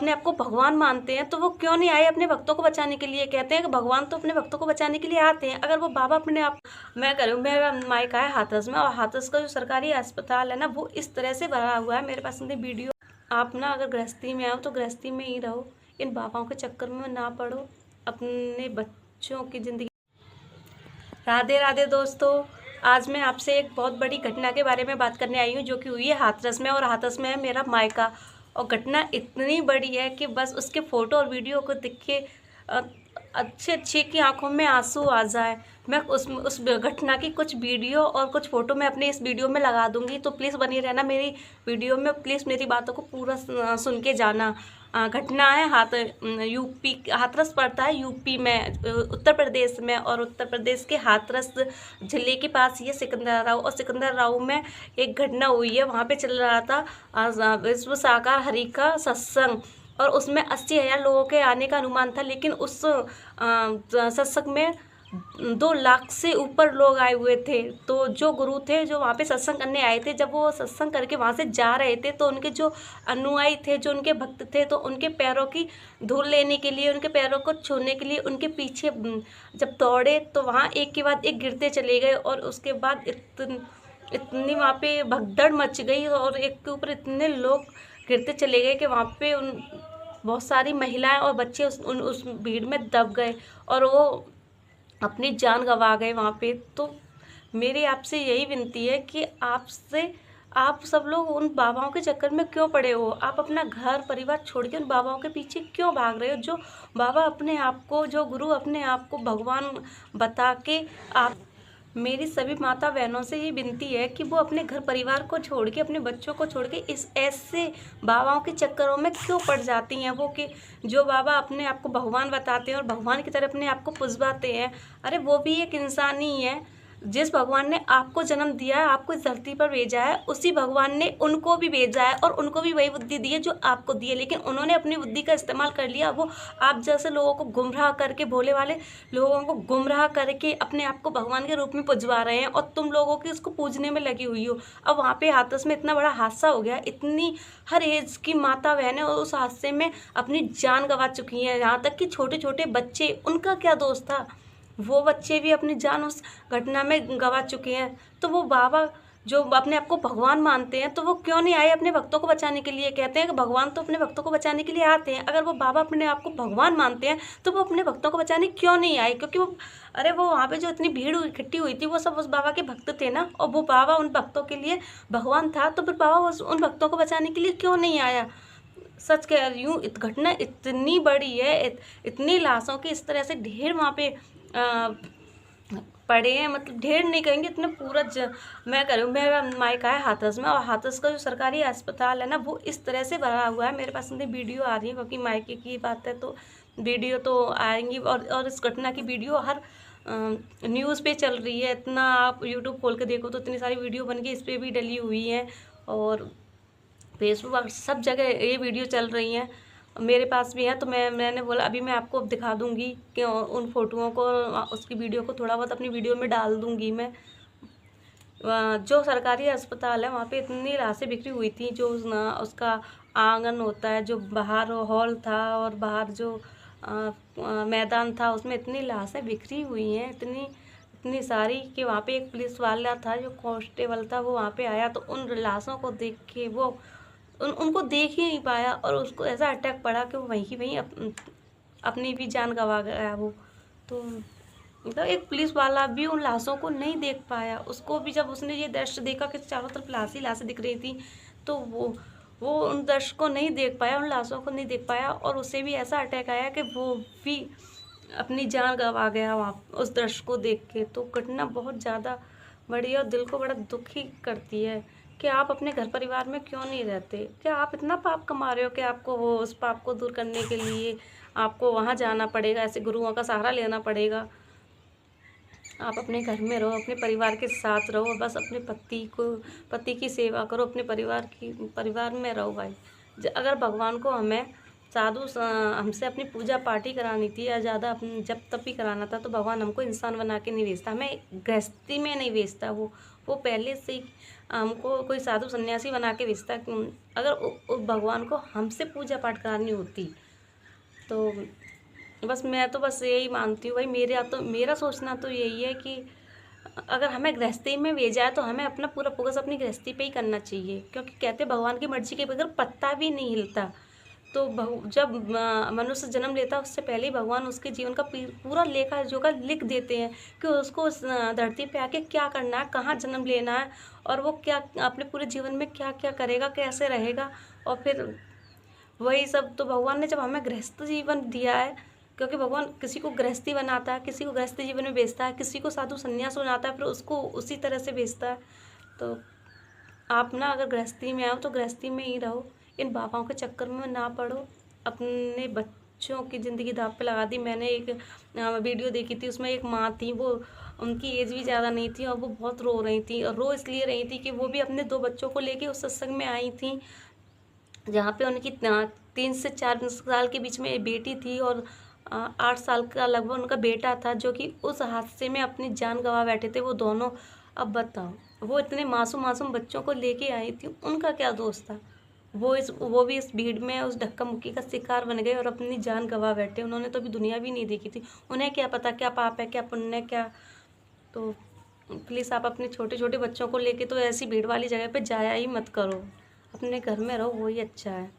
अपने आप को भगवान मानते हैं तो वो क्यों नहीं आए अपने भक्तों को बचाने के लिए। कहते हैं कि भगवान तो अपने भक्तों को बचाने के लिए आते हैं। अगर वो बाबा अपने आप, मैं करूँ, मेरा मायका है हाथरस में, और हाथरस का जो सरकारी अस्पताल है ना वो इस तरह से भरा हुआ है। मेरे पास नहीं वीडियो। आप ना अगर गृहस्थी में आओ तो गृहस्थी में ही रहो, इन बाबाओं के चक्कर में ना पड़ो, अपने बच्चों की ज़िंदगी। राधे राधे दोस्तों, आज मैं आपसे एक बहुत बड़ी घटना के बारे में बात करने आई हूँ जो कि हुई है हाथरस में, और हाथरस में है मेरा मायका। और घटना इतनी बड़ी है कि बस उसके फ़ोटो और वीडियो को देख के अच्छे अच्छे की आंखों में आंसू आ जाए। मैं उस घटना की कुछ वीडियो और कुछ फ़ोटो मैं अपने इस वीडियो में लगा दूंगी, तो प्लीज़ बनी रहना मेरी वीडियो में। प्लीज़ मेरी बातों को पूरा सुन के जाना। घटना है यूपी, हाथरस पड़ता है यूपी में, उत्तर प्रदेश में, और उत्तर प्रदेश के हाथरस जिले के पास ये सिकंदराव, और सिकंदराव में एक घटना हुई है। वहाँ पे चल रहा था विश्व साकार हरि का सत्संग, और उसमें 80,000 लोगों के आने का अनुमान था, लेकिन उस सत्संग में 2 लाख से ऊपर लोग आए हुए थे। तो जो गुरु थे जो वहाँ पे सत्संग करने आए थे, जब वो सत्संग करके वहाँ से जा रहे थे तो उनके जो अनुयायी थे, जो उनके भक्त थे, तो उनके पैरों की धूल लेने के लिए, उनके पैरों को छूने के लिए उनके पीछे जब दौड़े तो वहाँ एक के बाद एक गिरते चले गए। और उसके बाद इतनी वहाँ पे भगदड़ मच गई, और एक के ऊपर इतने लोग गिरते चले गए कि वहाँ पे बहुत सारी महिलाएं और बच्चे उस भीड़ में दब गए, और वो अपनी जान गंवा गए वहाँ पे। तो मेरी आपसे यही विनती है कि आप सब लोग उन बाबाओं के चक्कर में क्यों पड़े हो। आप अपना घर परिवार छोड़ के उन बाबाओं के पीछे क्यों भाग रहे हो। जो बाबा अपने आप को, जो गुरु अपने आप को भगवान बता के, आप, मेरी सभी माता बहनों से ये विनती है कि वो अपने घर परिवार को छोड़ के, अपने बच्चों को छोड़ के इस ऐसे बाबाओं के चक्करों में क्यों पड़ जाती हैं वो, कि जो बाबा अपने आप को भगवान बताते हैं और भगवान की तरह अपने आप को पुजवाते हैं। अरे वो भी एक इंसान ही है। जिस भगवान ने आपको जन्म दिया है, आपको इस धरती पर भेजा है, उसी भगवान ने उनको भी भेजा है, और उनको भी वही बुद्धि दी है जो आपको दी है। लेकिन उन्होंने अपनी बुद्धि का इस्तेमाल कर लिया। वो आप जैसे लोगों को गुमराह करके, भोले वाले लोगों को गुमराह करके अपने आप को भगवान के रूप में पुजवा रहे हैं, और तुम लोगों की उसको पूजने में लगी हुई हो। अब वहाँ पे हाथरस में इतना बड़ा हादसा हो गया, इतनी हर एज की माता बहनें उस हादसे में अपनी जान गंवा चुकी हैं। यहाँ तक कि छोटे छोटे बच्चे, उनका क्या दोष था, वो बच्चे भी अपनी जान उस घटना में गंवा चुके हैं। तो वो बाबा जो अपने आप को भगवान मानते हैं तो वो क्यों नहीं आए अपने भक्तों को बचाने के लिए। कहते हैं कि भगवान तो अपने भक्तों को बचाने के लिए आते हैं। अगर वो बाबा अपने आप को भगवान मानते हैं तो वो अपने भक्तों को बचाने क्यों नहीं आए। क्योंकि वो, अरे वो वहाँ पे जो इतनी भीड़ इकट्ठी हुई थी वो सब उस बाबा के भक्त थे ना, और वो बाबा उन भक्तों के लिए भगवान था, तो फिर बाबा उन भक्तों को बचाने के लिए क्यों नहीं आया। सच कह रही हूँ, घटना इतनी बड़ी है, इतनी लाशों के इस तरह से ढेर वहाँ पे पड़े हैं। मतलब ढेर नहीं कहेंगे, इतना पूरा मैं करूँ, मेरा मायका है हाथरस में, और हाथरस का जो सरकारी अस्पताल है ना वो इस तरह से भरा हुआ है। मेरे पास नहीं वीडियो आ रही है क्योंकि मायके की बात है तो वीडियो तो आएंगी, और इस घटना की वीडियो हर न्यूज़ पे चल रही है। इतना आप यूट्यूब खोल के देखो तो इतनी सारी वीडियो बन के इस पर भी डली हुई है, और फेसबुक सब जगह ये वीडियो चल रही हैं। मेरे पास भी है, तो मैंने बोला अभी मैं आपको दिखा दूंगी कि उन फ़ोटोओं को, उसकी वीडियो को थोड़ा बहुत अपनी वीडियो में डाल दूंगी मैं। जो सरकारी अस्पताल है वहाँ पे इतनी लाशें बिखरी हुई थी। जो उसका आंगन होता है, जो बाहर हॉल था और बाहर जो मैदान था, उसमें इतनी लाशें बिखरी हुई हैं, इतनी सारी, कि वहाँ पे एक पुलिस वाला था जो कांस्टेबल था, वो वहाँ पे आया तो उन लाशों को देख के वो उनको देख ही नहीं पाया, और उसको ऐसा अटैक पड़ा कि वो वहीं अपनी भी जान गंवा गया वो। तो मतलब एक पुलिस वाला भी उन लाशों को नहीं देख पाया। उसको भी जब उसने ये दृश्य देखा कि चारों तरफ लाशें दिख रही थी, तो वो उन दृश्य को नहीं देख पाया, उन लाशों को नहीं देख पाया, और उसे भी ऐसा अटैक आया कि वो भी अपनी जान गंवा गया वहाँ उस दृश्य को देख के। तो घटना बहुत ज़्यादा बड़ी और दिल को बड़ा दुखी करती है कि आप अपने घर परिवार में क्यों नहीं रहते। क्या आप इतना पाप कमा रहे हो कि आपको वो उस पाप को दूर करने के लिए आपको वहाँ जाना पड़ेगा, ऐसे गुरुओं का सहारा लेना पड़ेगा। आप अपने घर में रहो, अपने परिवार के साथ रहो, बस अपने पति की सेवा करो, अपने परिवार में रहो भाई। अगर भगवान को हमें हमसे अपनी पूजा पाठ ही करानी थी या ज़्यादा जब तब भी कराना था, तो भगवान हमको इंसान बना के नहीं भेजता, हमें गृहस्थी में नहीं भेजता। वो पहले से ही हमको कोई साधु सन्यासी बना के भेजता। अगर भगवान को हमसे पूजा पाठ करानी होती तो बस मैं तो बस यही मानती हूँ भाई, मेरा सोचना तो यही है कि अगर हमें गृहस्थी में भेजा है तो हमें अपना पूरा फोकस अपनी गृहस्थी पे ही करना चाहिए, क्योंकि कहते भगवान की मर्जी के बगैर पत्ता भी नहीं हिलता। तो जब मनुष्य जन्म लेता है उससे पहले ही भगवान उसके जीवन का पूरा लेखा जोखा लिख देते हैं कि उसको उस धरती पे आके क्या करना है, कहाँ जन्म लेना है, और वो क्या अपने पूरे जीवन में क्या क्या करेगा, कैसे रहेगा। और फिर वही सब तो भगवान ने जब हमें गृहस्थ जीवन दिया है, क्योंकि भगवान किसी को गृहस्थी बनाता है, किसी को गृहस्थी जीवन में भेजता है, किसी को साधु संन्यास बनाता है, फिर उसको उसी तरह से भेजता है। तो आप ना अगर गृहस्थी में आओ तो गृहस्थी में ही रहो, इन बाबाओं के चक्कर में ना पड़ो। अपने बच्चों की ज़िंदगी दाँव पे लगा दी। मैंने एक वीडियो देखी थी, उसमें एक माँ थी, वो उनकी एज भी ज़्यादा नहीं थी और वो बहुत रो रही थी, और रो इसलिए रही थी कि वो भी अपने 2 बच्चों को लेके उस सत्संग में आई थी, जहाँ पे उनकी 3 से 4 साल के बीच में एक बेटी थी और 8 साल का लगभग उनका बेटा था, जो कि उस हादसे में अपनी जान गंवा बैठे थे वो दोनों। अब बताओ, वो इतने मासूम मासूम बच्चों को लेके आई थी, उनका क्या दोष था? वो भी इस भीड़ में उस धक्का मुक्की का शिकार बन गए और अपनी जान गंवा बैठे। उन्होंने तो अभी दुनिया भी नहीं देखी थी, उन्हें क्या पता क्या पाप है, क्या पुण्य है, क्या। तो प्लीज़ आप अपने छोटे छोटे बच्चों को लेके तो ऐसी भीड़ वाली जगह पे जाया ही मत करो, अपने घर में रहो, वही अच्छा है।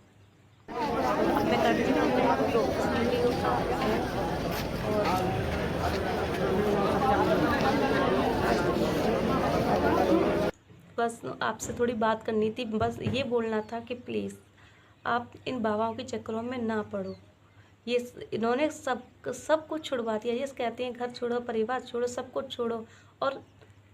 अब मैं करती हूँ अपने वीडियो और बस आपसे थोड़ी बात करनी थी, बस ये बोलना था कि प्लीज़ आप इन बाबाओं के चक्करों में ना पड़ो। इन्होंने सब कुछ छुड़वा दिया। ये कहते हैं घर छोड़ो, परिवार छोड़ो, सब कुछ छोड़ो और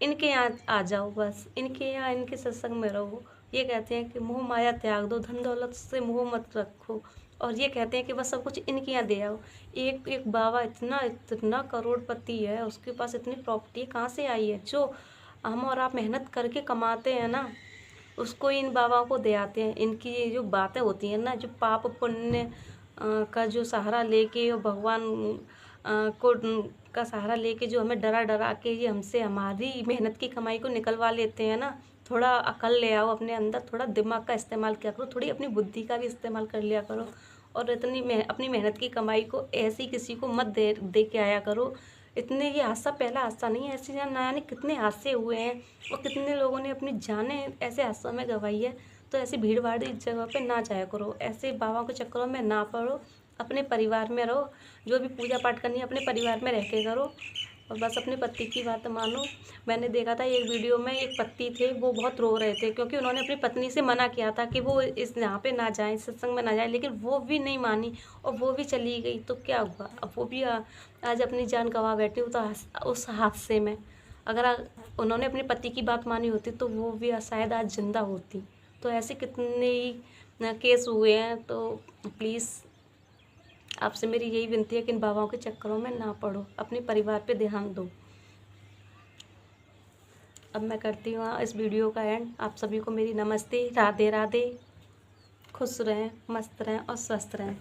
इनके यहाँ आ जाओ, बस इनके यहाँ इनके सत्संग में रहो। ये कहते हैं कि मोह माया त्याग दो, धन दौलत से मोह मत रखो, और ये कहते हैं कि बस सब कुछ इनके यहाँ दे आओ। एक एक बाबा इतना इतना करोड़पति है, उसके पास इतनी प्रॉपर्टी कहाँ से आई है? जो हम और आप मेहनत करके कमाते हैं ना, उसको इन बाबाओं को दे आते हैं। इनकी ये जो बातें होती हैं ना, जो पाप पुण्य का जो सहारा लेके और भगवान को का सहारा लेके जो हमें डरा डरा के ये हमसे हमारी मेहनत की कमाई को निकलवा लेते हैं ना। थोड़ा अकल ले आओ अपने अंदर, थोड़ा दिमाग का इस्तेमाल किया करो, थोड़ी अपनी बुद्धि का भी इस्तेमाल कर लिया करो, और अपनी मेहनत की कमाई को ऐसी किसी को मत दे के आया करो। इतने ये हादसा पहला हादसा नहीं है, ऐसे ना जाने कितने हादसे हुए हैं और कितने लोगों ने अपनी जानें ऐसे हादसों में गंवाई है। तो ऐसी भीड़ भाड़ जगह पे ना जाया करो, ऐसे बाबाओं के चक्करों में ना पड़ो, अपने परिवार में रहो। जो भी पूजा पाठ करनी है अपने परिवार में रह के करो, और बस अपने पति की बात मानो। मैंने देखा था एक वीडियो में, एक पति थे, वो बहुत रो रहे थे क्योंकि उन्होंने अपनी पत्नी से मना किया था कि वो इस यहाँ पे ना जाए, सत्संग में ना जाए, लेकिन वो भी नहीं मानी और वो भी चली गई। तो क्या हुआ? अब वो भी आज अपनी जान गंवा बैठी उस हादसे में। अगर उन्होंने अपने पति की बात मानी होती तो वो भी शायद आज जिंदा होती। तो ऐसे कितने ही केस हुए हैं। तो प्लीज़ आपसे मेरी यही विनती है कि इन बाबाओं के चक्करों में ना पड़ो, अपने परिवार पे ध्यान दो। अब मैं करती हूँ इस वीडियो का एंड। आप सभी को मेरी नमस्ते, राधे राधे। खुश रहें, मस्त रहें और स्वस्थ रहें।